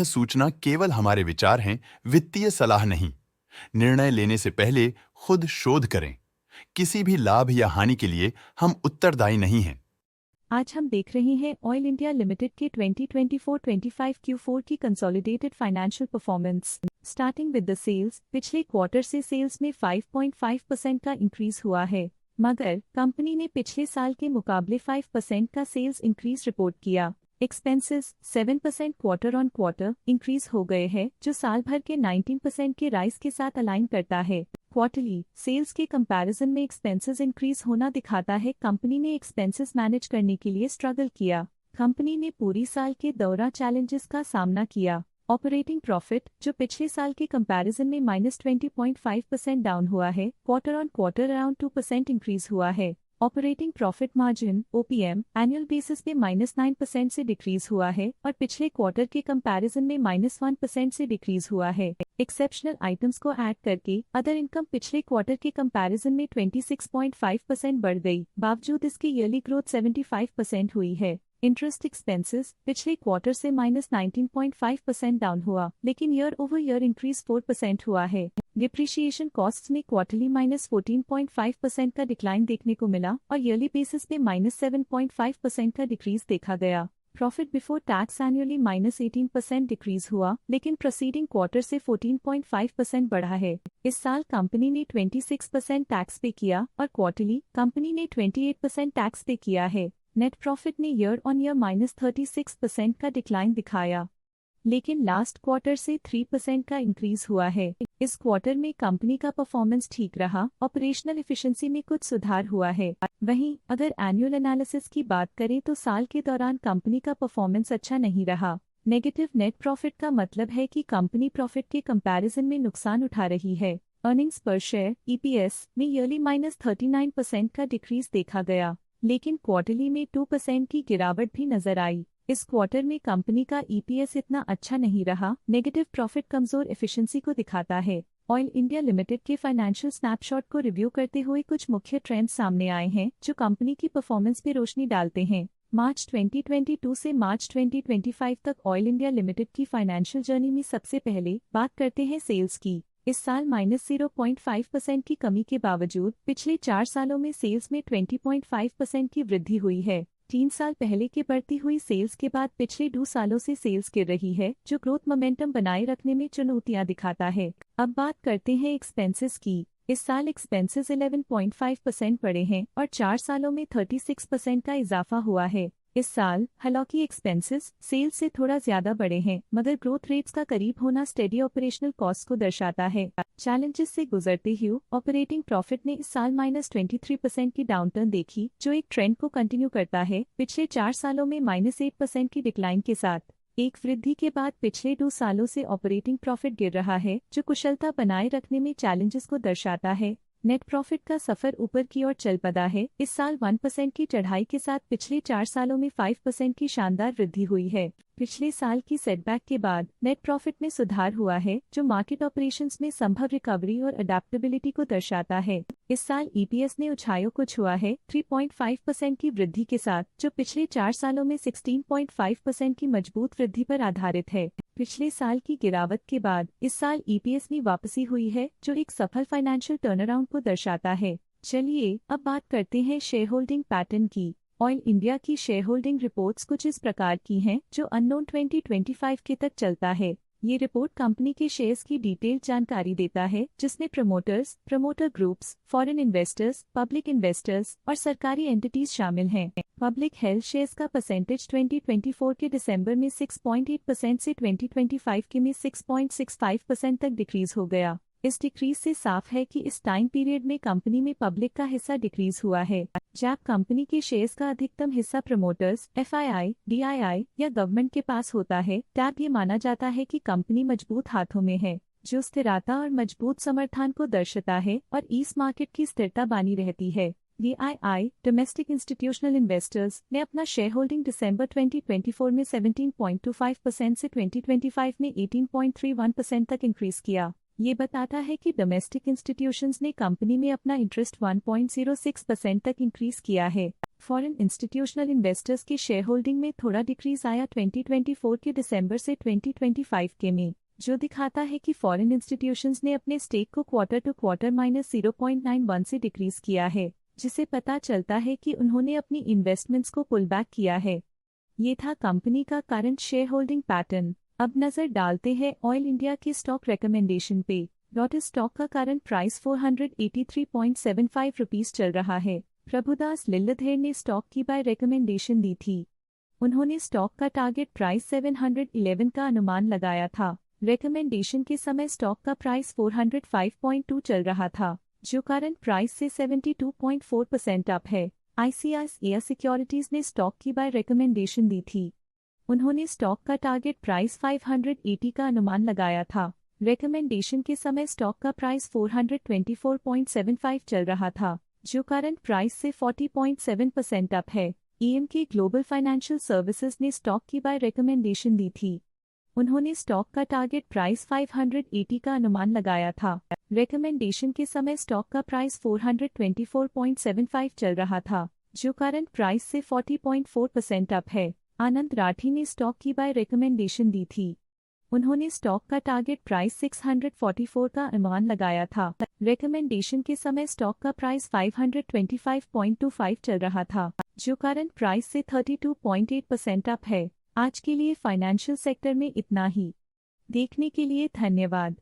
सूचना केवल हमारे विचार हैं, वित्तीय सलाह नहीं। निर्णय लेने से पहले खुद शोध करें। किसी भी लाभ या हानि के लिए हम उत्तरदायी नहीं हैं। आज हम देख रहे हैं ऑयल इंडिया लिमिटेड के 2024-25 Q4 की consolidated financial performance. Starting with the sales, पिछले क्वार्टर से सेल्स में 5.5% का इंक्रीज हुआ है, मगर कंपनी ने पिछले साल के मुकाबले 5% का सेल्स इंक्रीज रिपोर्ट किया। Expenses 7% quarter on quarter increase हो गए हैं, जो साल भर के 19% के राइज के साथ अलाइन करता है। क्वार्टरली सेल्स के कंपैरिजन में एक्सपेंसेस इंक्रीज होना दिखाता है कंपनी ने एक्सपेंसेस मैनेज करने के लिए स्ट्रगल किया। कंपनी ने पूरी साल के दौरान चैलेंजेस का सामना किया। ऑपरेटिंग प्रॉफिट, जो पिछले साल के कंपैरिजन में -20.5% डाउन हुआ है, quarter on quarter around 2% increase हुआ है। Operating profit margin (OPM) annual basis पे -9% से डिक्रीज हुआ है और पिछले क्वार्टर के कंपैरिजन में -1% से डिक्रीज हुआ है। एक्सेप्शनल आइटम्स को ऐड करके अदर इनकम पिछले क्वार्टर के कंपैरिजन में 26.5% बढ़ गई, बावजूद इसकी ईयरली ग्रोथ 75% हुई है। इंटरेस्ट एक्सपेंसेस पिछले क्वार्टर से -19.5% डाउन हुआ, लेकिन ईयर ओवर ईयर इंक्रीज 4% हुआ है। डिप्रिशिएशन कॉस्ट्स में क्वार्टरली -14.5% का डिक्लाइन देखने को मिला और ईयरली बेसिस पे -7.5% का डिक्रीज देखा गया। Profit before tax annually -18% decrease हुआ, लेकिन प्रोसीडिंग क्वार्टर से 14.5% बढ़ा है। इस साल कंपनी ने 26% टैक्स पे किया और क्वार्टरली कंपनी ने 28% टैक्स पे किया है। नेट प्रॉफिट ने ईयर ऑन ईयर -36% का डिक्लाइन दिखाया, लेकिन लास्ट क्वार्टर से 3% का इंक्रीज हुआ है। इस क्वार्टर में कंपनी का परफॉर्मेंस ठीक रहा, ऑपरेशनल एफिशिएंसी में कुछ सुधार हुआ है। वहीं अगर एनुअल एनालिसिस की बात करें तो साल के दौरान कंपनी का परफॉर्मेंस अच्छा नहीं रहा। नेगेटिव नेट प्रॉफिट का मतलब है कि कंपनी प्रॉफिट के कंपैरिजन में नुकसान उठा रही है। अर्निंग्स पर शेयर (EPS) में ईयरली -39% का डिक्रीज देखा गया, लेकिन क्वार्टरली में 2% की गिरावट भी नजर आई। इस क्वार्टर में कंपनी का EPS इतना अच्छा नहीं रहा। नेगेटिव प्रॉफिट कमजोर एफिशिएंसी को दिखाता है। ऑयल इंडिया लिमिटेड के फाइनेंशियल स्नैपशॉट को रिव्यू करते हुए कुछ मुख्य ट्रेंड्स सामने आए हैं जो कंपनी की परफॉर्मेंस पे रोशनी डालते हैं। मार्च 2022 से मार्च 2025 तक ऑयल इंडिया लिमिटेड की फाइनेंशियल जर्नी में सबसे पहले बात करते हैं सेल्स की। इस साल -0.5% की कमी के बावजूद पिछले 4 सालों में सेल्स में 20.5% की वृद्धि हुई है। 3 साल पहले के बढ़ती हुई सेल्स के बाद पिछले 2 सालों से सेल्स गिर रही है, जो ग्रोथ मोमेंटम बनाए रखने में चुनौतियां दिखाता है। अब बात करते हैं एक्सपेंसेस की। इस साल एक्सपेंसेस 11.5% बढ़े हैं और 4 सालों में 36% का इजाफा हुआ है। इस साल हालांकि एक्सपेंसेस सेल्स से थोड़ा ज्यादा बढ़े हैं, मगर ग्रोथ रेट्स का करीब होना स्टेडी ऑपरेशनल कॉस्ट को दर्शाता है। चैलेंजेस से गुजरते हुए ऑपरेटिंग प्रॉफिट ने इस साल -23% की डाउनटर्न देखी, जो एक ट्रेंड को कंटिन्यू करता है। पिछले 4 सालों में -8% की डिक्लाइन के साथ एक वृद्धि के बाद पिछले 2 सालों से ऑपरेटिंग प्रॉफिट गिर रहा है, जो कुशलता बनाए रखने में चैलेंजेस को दर्शाता है। नेट प्रॉफिट का सफर ऊपर की ओर चल पड़ा है। इस साल 1% की चढ़ाई के साथ पिछले 4 सालों में 5% की शानदार वृद्धि हुई है। पिछले साल की सेटबैक के बाद नेट प्रॉफिट में सुधार हुआ है, जो मार्केट ऑपरेशंस में संभव रिकवरी और अडेप्टेबिलिटी को दर्शाता है। इस साल EPS ने ऊंचाइयों को छुआ है 3.5% की वृद्धि के साथ, जो पिछले 4 सालों में 16.5% की मजबूत वृद्धि पर आधारित है। पिछले साल की गिरावट के बाद इस साल EPS में वापसी हुई है, जो एक सफल फाइनेंशियल टर्नअराउंड को दर्शाता है। चलिए अब बात करते हैं शेयर होल्डिंग पैटर्न की। ऑयल इंडिया की शेयर होल्डिंग रिपोर्ट्स कुछ इस प्रकार की हैं, जो अननोन 2025 के तक चलता है। ये रिपोर्ट कंपनी के शेयर्स की डिटेल्ड जानकारी देता है, जिसमें promoters, promoter groups, foreign investors, public investors और सरकारी एंटिटीज शामिल हैं। पब्लिक हेल्थ शेयर्स का परसेंटेज 2024 के दिसंबर में 6.8% से 2025 के में 6.65% तक डिक्रीज हो गया। इस डिक्रीज से साफ है कि इस टाइम पीरियड में कंपनी में पब्लिक का हिस्सा डिक्रीज हुआ है। जब कंपनी के शेयर्स का अधिकतम हिस्सा प्रमोटर्स, FII, DII या गवर्नमेंट के पास होता है, तब ये माना जाता है कि कंपनी मजबूत हाथों में है, जो स्थिरता और मजबूत समर्थन को दर्शाता है और इस मार्केट की स्थिरता बनी रहती है। DII डोमेस्टिक इंस्टीट्यूशनल इन्वेस्टर्स ने अपना शेयर होल्डिंग दिसंबर 2024 में 17.25% से 2025 में 18.31% तक इंक्रीज किया। ये बताता है कि डोमेस्टिक इंस्टीट्यूशंस ने कंपनी में अपना इंटरेस्ट 1.06% तक इंक्रीज किया है। फॉरेन इंस्टीट्यूशनल इन्वेस्टर्स के शेयर होल्डिंग में थोड़ा डिक्रीज आया 2024 के दिसंबर से 2025 के में, जो दिखाता है कि फॉरेन इंस्टीट्यूशंस ने अपने स्टेक को क्वार्टर टू क्वार्टर -0.91 से डिक्रीज किया है, जिसे पता चलता है कि उन्होंने अपनी इन्वेस्टमेंट्स को पुल बैक किया है। ये था कंपनी का करंट शेयर होल्डिंग पैटर्न। अब नजर डालते हैं ऑयल इंडिया के स्टॉक रिकमेंडेशन पे। लॉटस स्टॉक का करंट प्राइस 483.75 रुपीस चल रहा है। प्रभुदास लिल्लाधर ने स्टॉक की बाय रिकमेंडेशन दी थी। उन्होंने स्टॉक का टारगेट प्राइस 711 का अनुमान लगाया था। रिकमेंडेशन के समय स्टॉक का प्राइस 405.2 चल रहा था, जो करंट प्राइस से 72.4% अप है। ICICI सिक्योरिटीज ने स्टॉक की बाय रिकमेंडेशन दी थी। उन्होंने स्टॉक का टारगेट प्राइस 580 का अनुमान लगाया था। रिकमेंडेशन के समय स्टॉक का प्राइस 424.75 चल रहा था, जो करंट प्राइस से 40.7% अप है। EMK ग्लोबल फाइनेंशियल सर्विसेज ने स्टॉक की बाय रिकमेंडेशन दी थी। उन्होंने स्टॉक का टारगेट प्राइस 580 का अनुमान लगाया था। रिकमेंडेशन के समय स्टॉक का प्राइस 424.75 चल रहा था, जो करंट प्राइस से 40.4% अप है। आनंद राठी ने स्टॉक की बाय रिकमेंडेशन दी थी। उन्होंने स्टॉक का टारगेट प्राइस 644 का अनुमान लगाया था। रिकमेंडेशन के समय स्टॉक का प्राइस 525.25 चल रहा था, जो करंट प्राइस से 32.8% अप है। आज के लिए फाइनेंशियल सेक्टर में इतना ही। देखने के लिए धन्यवाद।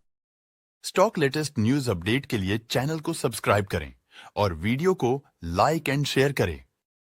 स्टॉक लेटेस्ट न्यूज अपडेट के लिए चैनल को सब्सक्राइब करें और वीडियो को लाइक एंड शेयर करें।